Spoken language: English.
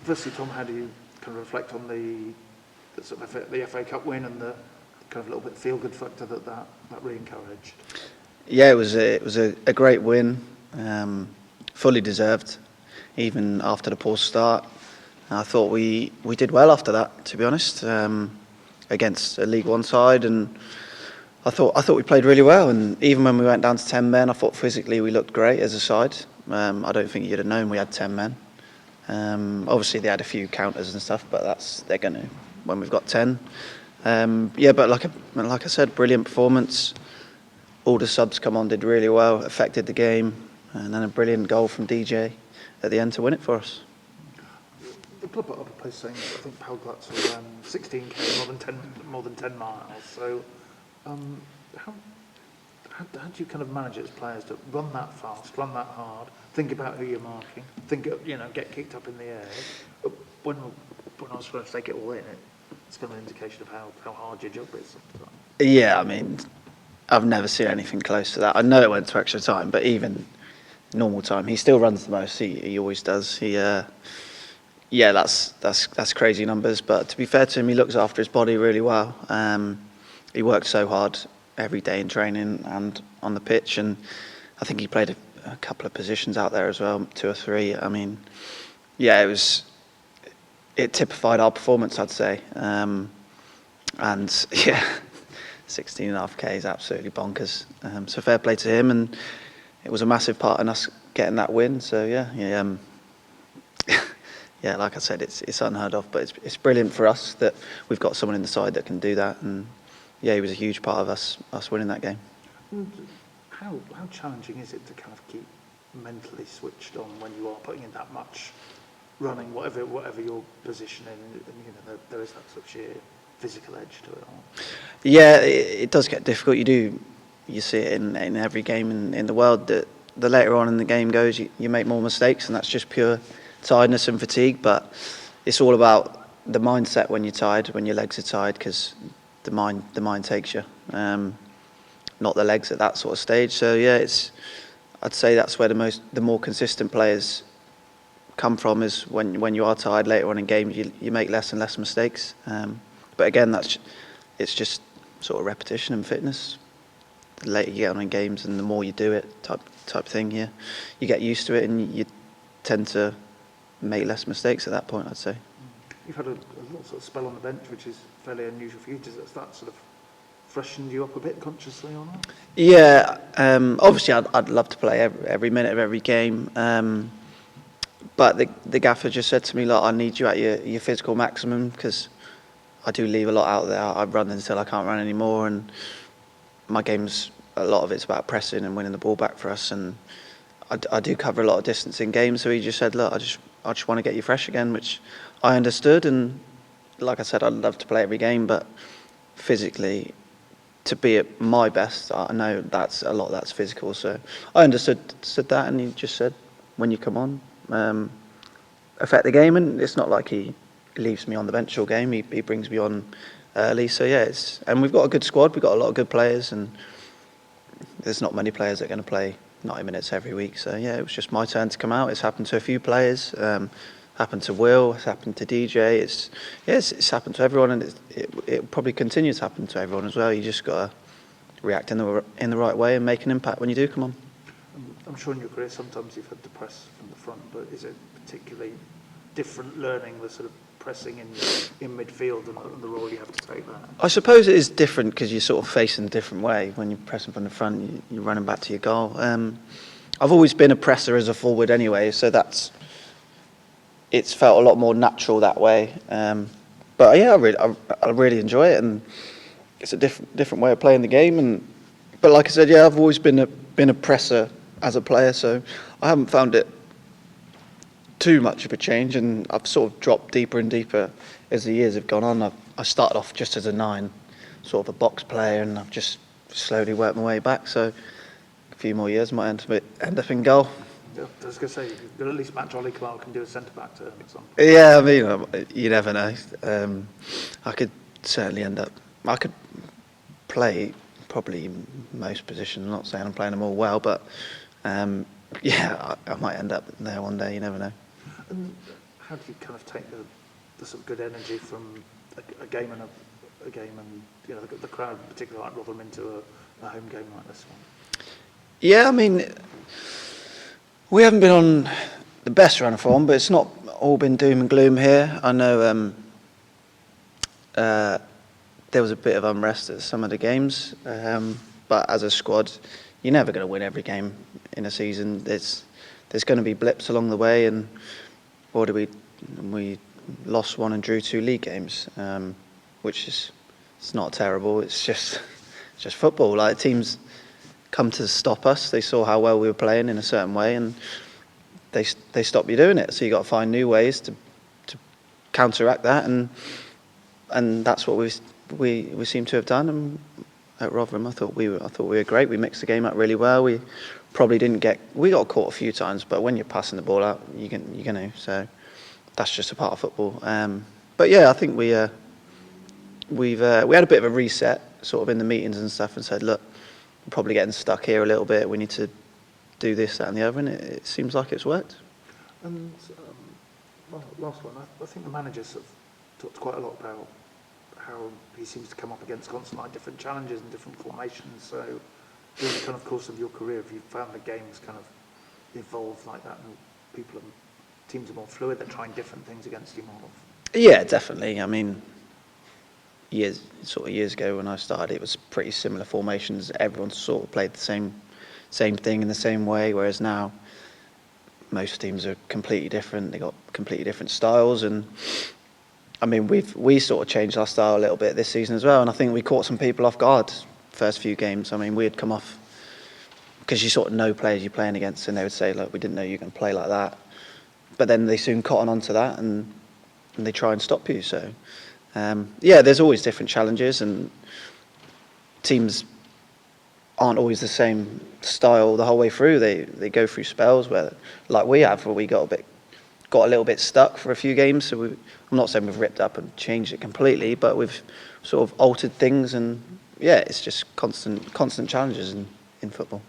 Firstly, Tom, how do you kind of reflect on the sort of the FA Cup win and the kind of little bit feel-good factor that really encouraged? Yeah, it was a great win, fully deserved, even after the poor start. I thought we did well after that, to be honest, against a League One side, and I thought we played really well. And even when we went down to 10 men, I thought physically we looked great as a side. I don't think you'd have known we had 10 men. Obviously they had a few counters and stuff, but they're going to when we've got 10. But like I said, brilliant performance. All the subs come on, did really well, affected the game, and then a brilliant goal from DJ at the end to win it for us. The club put up a post saying I think Pelglat's were 16k, more than 10 miles. So how do you kind of manage it as players to run that fast, run that hard, think about who you're marking, get kicked up in the air? But when I was trying to take it all in, it's kind of an indication of how hard your job is sometimes. Yeah, I mean, I've never seen anything close to that. I know it went to extra time, but even normal time, he still runs the most. He always does. That's crazy numbers. But to be fair to him, he looks after his body really well. He works so hard every day in training and on the pitch, and I think he played a couple of positions out there as well, 2 or 3. I mean, yeah, it typified our performance, I'd say. And yeah, 16.5k is absolutely bonkers. So fair play to him, and it was a massive part in us getting that win. So yeah, like I said, it's unheard of, but it's brilliant for us that we've got someone in the side that can do that. And yeah, he was a huge part of us winning that game. And how challenging is it to kind of keep mentally switched on when you are putting in that much running, whatever your position in, and there is that sort of sheer physical edge to it all? Yeah, it does get difficult. You see it in every game in the world, that the later on in the game goes, you make more mistakes, and that's just pure tiredness and fatigue. But it's all about the mindset when you're tired, when your legs are tired, because the mind takes you, not the legs at that sort of stage. So yeah, I'd say that's where the more consistent players come from, is when you are tired later on in games, you make less and less mistakes. But again, it's just sort of repetition and fitness. The later you get on in games and the more you do it, type thing, you get used to it, and you tend to make less mistakes at that point, I'd say. You've had a little sort of spell on the bench, which is fairly unusual for you. Does that sort of freshened you up a bit, consciously or not? Yeah, obviously I'd love to play every minute of every game, but the gaffer just said to me, look, I need you at your physical maximum, because I do leave a lot out there. I run until I can't run anymore, and my game's, a lot of it's about pressing and winning the ball back for us, and I do cover a lot of distance in games. So he just said, look, I just want to get you fresh again, which I understood. And like I said, I'd love to play every game, but physically, to be at my best, I know that's physical. So I understood that, and he just said, when you come on, affect the game. And it's not like he leaves me on the bench all game. He brings me on early. So yeah, and we've got a good squad. We've got a lot of good players, and there's not many players that are going to play 90 minutes every week. So yeah, it was just my turn to come out. It's happened to a few players. Happened to Will. It's happened to DJ. It's happened to everyone, and it probably continues to happen to everyone as well. You just got to react in the right way and make an impact when you do come on. I'm sure in your career sometimes you've had to press from the front, but is it particularly different learning the sort of pressing in midfield and the role you have to take there? I suppose it is different because you're sort of facing a different way. When you're pressing from the front, you're running back to your goal. I've always been a presser as a forward anyway, so it's felt a lot more natural that way. But yeah, I really enjoy it, and it's a different way of playing the game. But like I said, yeah, I've always been a presser as a player, so I haven't found it too much of a change, and I've sort of dropped deeper and deeper as the years have gone on. I started off just as a 9, sort of a box player, and I've just slowly worked my way back. So a few more years might end up in goal. Yeah, I was going to say, you'll at least match Ollie Clark and do a centre-back turn at some point. Yeah, I mean, you never know. I could certainly I could play probably most positions. I'm not saying I'm playing them all well, but yeah, I might end up there one day, you never know. And how do you kind of take the sort of good energy from a game and a game and the crowd, particularly like Rotherham, into a home game like this one? Yeah, I mean, we haven't been on the best run of form, but it's not all been doom and gloom here. I know there was a bit of unrest at some of the games, but as a squad, you're never going to win every game in a season. There's going to be blips along the way, and we lost one and drew 2 league games, which is it's not terrible. It's just football. Like, teams come to stop us. They saw how well we were playing in a certain way, and they stop you doing it. So you got to find new ways to counteract that, and that's what we seem to have done. And at Rotherham, I thought we were great. We mixed the game up really well. We probably we got caught a few times, but when you're passing the ball out, you're gonna. So that's just a part of football. But yeah, I think we had a bit of a reset, sort of in the meetings and stuff, and said, look, we're probably getting stuck here a little bit. We need to do this, that, and the other, and it seems like it's worked. And last one, I think the managers have talked quite a lot about how he seems to come up against constantly different challenges and different formations. So, during the kind of course of your career, have you found the games kind of evolve like that, and teams are more fluid, they're trying different things against you more? Yeah, definitely. I mean, years ago when I started, it was pretty similar formations. Everyone sort of played the same thing in the same way, whereas now most teams are completely different. They got completely different styles, and I mean, we sort of changed our style a little bit this season as well, and I think we caught some people off guard first few games. I mean, we had come off, because you sort of know players you're playing against, and they would say, look, we didn't know you were going to play like that. But then they soon cotton on to that, and they try and stop you. So, yeah, there's always different challenges, and teams aren't always the same style the whole way through. They go through spells where, like we have, where we got a little bit stuck for a few games. So I'm not saying we've ripped up and changed it completely, but we've sort of altered things, and yeah, it's just constant challenges in football.